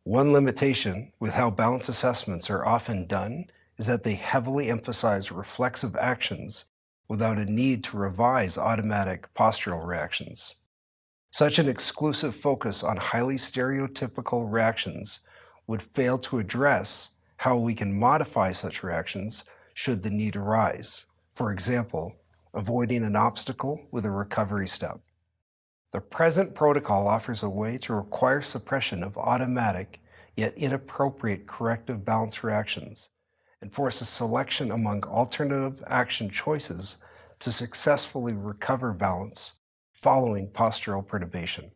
One limitation with how balance assessments are often done is that they heavily emphasize reflexive actions without a need to revise automatic postural reactions. Such an exclusive focus on highly stereotypical reactions would fail to address how we can modify such reactions should the need arise. For example, avoiding an obstacle with a recovery step. The present protocol offers a way to require suppression of automatic yet inappropriate corrective balance reactions and forces selection among alternative action choices to successfully recover balance following postural perturbation.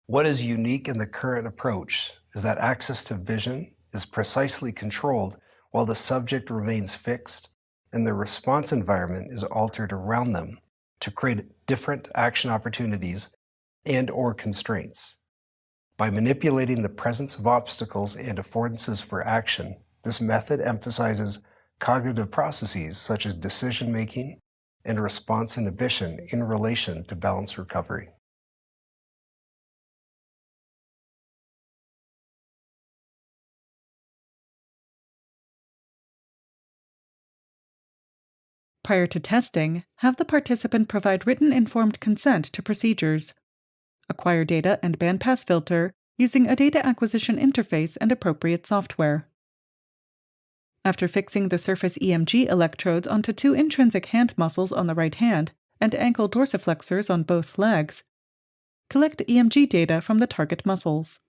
What is unique in the current approach is that access to vision is precisely controlled while the subject remains fixed and the response environment is altered around them to create different action opportunities and/or constraints. By manipulating the presence of obstacles and affordances for action, this method emphasizes cognitive processes such as decision-making and response inhibition in relation to balance recovery. Prior to testing, have the participant provide written informed consent to procedures. Acquire data and bandpass filter using a data acquisition interface and appropriate software. After fixing the surface EMG electrodes onto two intrinsic hand muscles on the right hand and ankle dorsiflexors on both legs, collect EMG data from the target muscles.